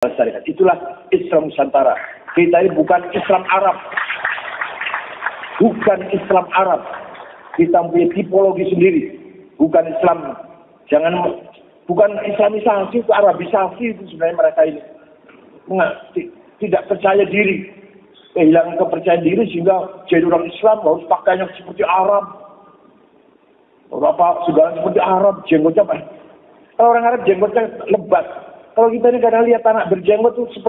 syariat. Itulah Islam Nusantara. Kita ini bukan Islam Arab. Bukan Islam Arab. Kita punya tipologi sendiri. Bukan Islam. Bukan Islamisasi, itu Arabisasi itu sebenarnya mereka ini. Tidak percaya diri. Kehilangan kepercayaan diri sehingga jadi orang Islam harus pakainya seperti Arab. Segala seperti Arab, jenggotnya apa? Kalau orang Arab jenggotnya lebat. Kalau kita ini kadang lihat anak berjenggot itu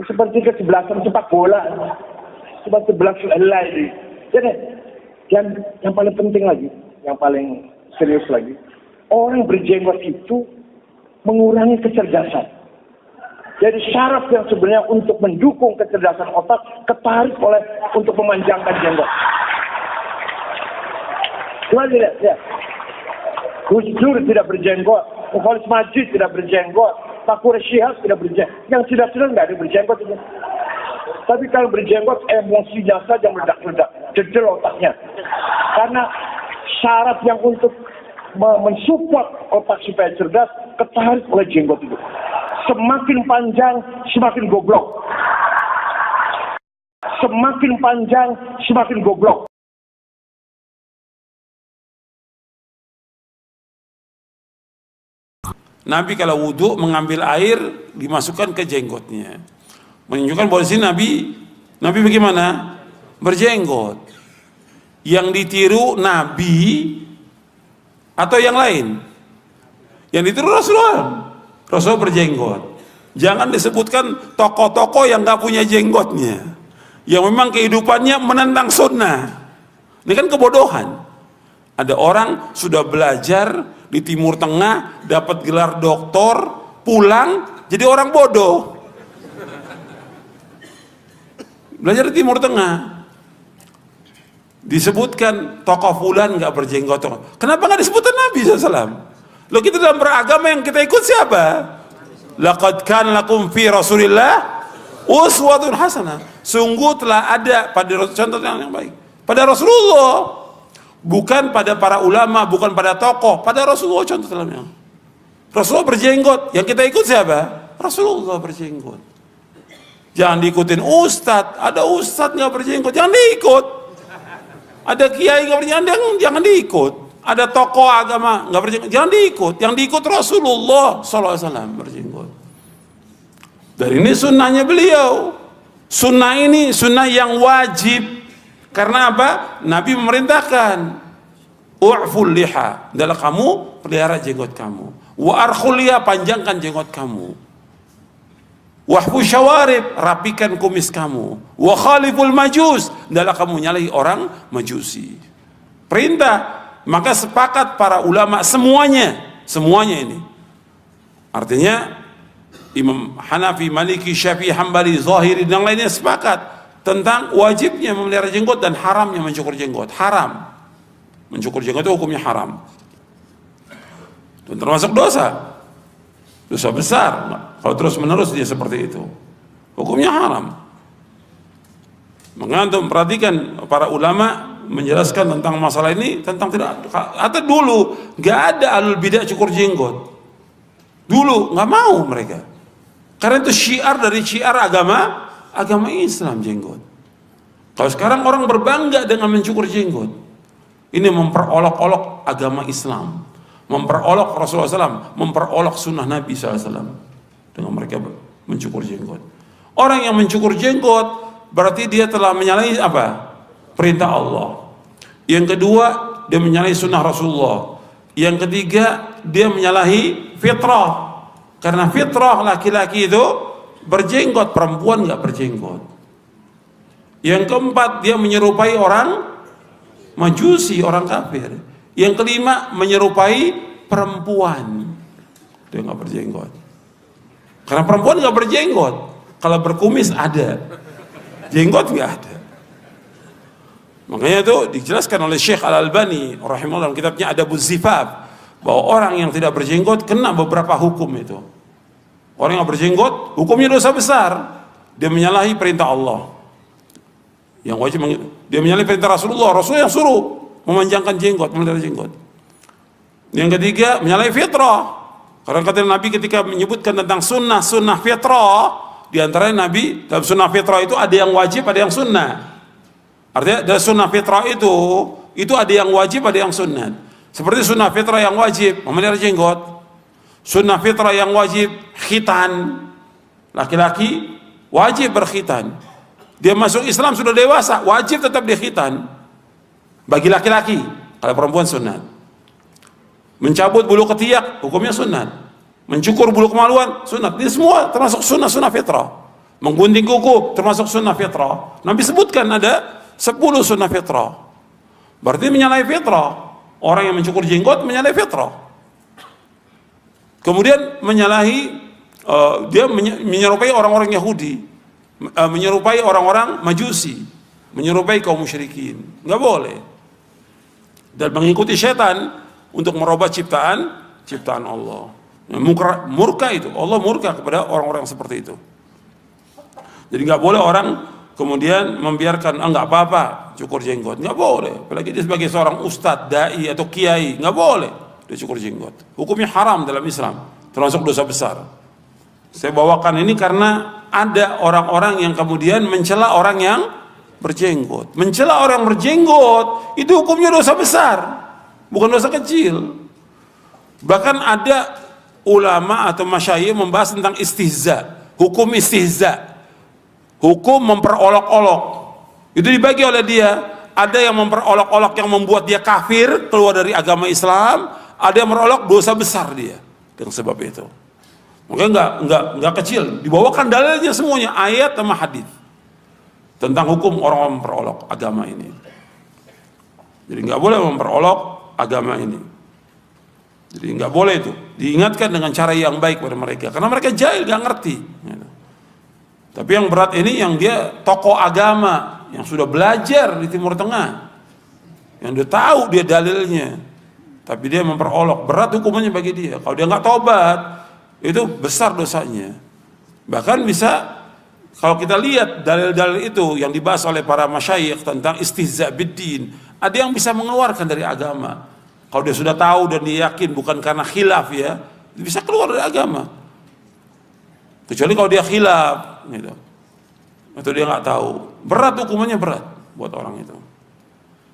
seperti kesebelasan sepak bola. Seperti sebelah helai ini. Jadi, yang paling penting lagi, yang paling serius lagi, orang berjenggot itu mengurangi kecerdasan. Jadi syarat yang sebenarnya untuk mendukung kecerdasan otak ketarik untuk memanjangkan jenggot. Coba lihat, ya. Gus Dur tidak berjenggot, Khalid Majid tidak berjenggot, Taqwa Shihab tidak berjenggot. Yang tidak nggak ada berjenggot itu. Tapi kalau berjenggot emosinya saja meledak-ledak, jedel otaknya. Karena syarat yang untuk mensupport otak supaya cerdas ketarik oleh jenggot itu. Semakin panjang, semakin goblok. Semakin panjang, semakin goblok. Nabi kalau wudhu mengambil air dimasukkan ke jenggotnya, menunjukkan bahwa di sini Nabi bagaimana? Berjenggot. Yang ditiru Nabi atau yang lain? Yang ditiru Rasulullah berjenggot. Jangan disebutkan tokoh-tokoh yang nggak punya jenggotnya, yang memang kehidupannya menentang sunnah. Ini kan kebodohan. Ada orang sudah belajar di Timur Tengah, dapat gelar doktor, pulang jadi orang bodoh. Belajar di Timur Tengah, disebutkan tokoh fulan nggak berjenggot. Kenapa nggak disebutkan Nabi SAW? Loh, kita dalam beragama yang kita ikut siapa? Laqad kana lakum fi Rasulillah uswatun hasanah. Sungguh telah ada pada contoh yang baik pada Rasulullah. Bukan pada para ulama, bukan pada tokoh, pada Rasulullah contoh dalamnya. Rasulullah berjenggot, yang kita ikut siapa? Rasulullah berjenggot. Jangan diikutin ustadz, ada ustadz nggak berjenggot, jangan diikut. Ada kiai nggak berjenggot, jangan diikut. Ada tokoh agama nggak berjenggot, jangan diikut. Yang diikut Rasulullah SAW berjenggot. Dan ini sunnahnya beliau. Sunnah ini sunnah yang wajib. Karena apa? Nabi memerintahkan, u'ful liha, adalah kamu pelihara jenggot kamu. Wa arkhul liha, panjangkan jenggot kamu. Wahfu syawarib, rapikan kumis kamu. Wa khaliful majus, adalah kamu nyalahi orang majusi. Perintah, maka sepakat para ulama semuanya ini. Artinya Imam Hanafi, Maliki, Syafi'i, Hambali, Zahiri dan lainnya sepakat tentang wajibnya memelihara jenggot dan haramnya mencukur jenggot. Haram. Mencukur jenggot itu hukumnya haram. Dan termasuk dosa. Dosa besar. Kalau terus menerus dia seperti itu. Hukumnya haram. Maka untuk memperhatikan para ulama menjelaskan tentang masalah ini, tentang tidak. Atau dulu nggak ada alul bidah cukur jenggot. Dulu nggak mau mereka. Karena itu syiar dari syiar agama Islam jenggot. Kalau sekarang orang berbangga dengan mencukur jenggot, ini memperolok-olok agama Islam, memperolok Rasulullah SAW, memperolok sunnah Nabi SAW dengan mereka mencukur jenggot. Orang yang mencukur jenggot berarti dia telah menyalahi apa? Perintah Allah. Yang kedua, dia menyalahi sunnah Rasulullah. Yang ketiga, dia menyalahi fitrah. Karena fitrah laki-laki itu berjenggot, perempuan nggak berjenggot. Yang keempat, dia menyerupai orang majusi, orang kafir. Yang kelima, menyerupai perempuan, dia nggak berjenggot. Karena perempuan nggak berjenggot, kalau berkumis ada, jenggot nggak ada. Makanya itu dijelaskan oleh Syekh Al-Albani rahimahullah dalam kitabnya Adabuz Zifaf, bahwa orang yang tidak berjenggot kena beberapa hukum itu. Orang yang berjenggot hukumnya dosa besar, dia menyalahi perintah Allah. Yang wajib dia menyalahi perintah Rasulullah yang suruh memanjangkan jenggot, memelihara jenggot. Yang ketiga, menyalahi fitrah. Karena kata Nabi ketika menyebutkan tentang sunnah fitrah, di antaranya Nabi dalam sunnah fitrah itu ada yang wajib, ada yang sunnah. Artinya dalam sunnah fitrah itu ada yang wajib, ada yang sunnah. Seperti sunnah fitrah yang wajib memelihara jenggot, sunnah fitrah yang wajib khitan, laki-laki wajib berkhitan. Dia masuk Islam sudah dewasa, wajib tetap dia khitan bagi laki-laki. Kalau perempuan sunnah. Mencabut bulu ketiak hukumnya sunnah. Mencukur bulu kemaluan sunnah. Ini semua termasuk sunnah fitrah. Menggunting kuku termasuk sunnah fitrah. Nabi sebutkan ada 10 sunnah fitrah. Berarti menyalahi fitrah. Orang yang mencukur jenggot menyalahi fitrah. Kemudian menyalahi dia menyerupai orang-orang Yahudi, menyerupai orang-orang Majusi, menyerupai kaum musyrikin. Nggak boleh. Dan mengikuti setan untuk merubah ciptaan Allah. Murka itu, Allah murka kepada orang-orang seperti itu. Jadi nggak boleh orang kemudian membiarkan nggak apa-apa cukur jenggot, nggak boleh. Apalagi dia sebagai seorang ustadz, dai atau kiai, nggak boleh dia cukur jenggot. Hukumnya haram dalam Islam, termasuk dosa besar. Saya bawakan ini karena ada orang-orang yang kemudian mencela orang yang berjenggot. Mencela orang berjenggot itu hukumnya dosa besar, bukan dosa kecil. Bahkan ada ulama atau masyayikh membahas tentang istihza, hukum istihza, hukum memperolok-olok. Itu dibagi oleh dia. Ada yang memperolok-olok yang membuat dia kafir, keluar dari agama Islam. Ada yang merolok dosa besar dia dengan sebab itu. Mungkin enggak kecil. Dibawakan dalilnya semuanya, ayat sama hadis tentang hukum orang memperolok agama ini. Jadi nggak boleh memperolok agama ini. Jadi nggak boleh itu. Diingatkan dengan cara yang baik pada mereka, karena mereka jahil, nggak ngerti. Tapi yang berat ini yang dia tokoh agama yang sudah belajar di Timur Tengah, yang dia tahu dia dalilnya, tapi dia memperolok, berat hukumannya bagi dia. Kalau dia nggak tobat, itu besar dosanya. Bahkan bisa, kalau kita lihat dalil-dalil itu yang dibahas oleh para masyayikh tentang istihza biddin, ada yang bisa mengeluarkan dari agama. Kalau dia sudah tahu dan dia yakin bukan karena khilaf, ya bisa keluar dari agama. Kecuali kalau dia khilaf gitu, atau dia nggak tahu, berat hukumannya, berat buat orang itu.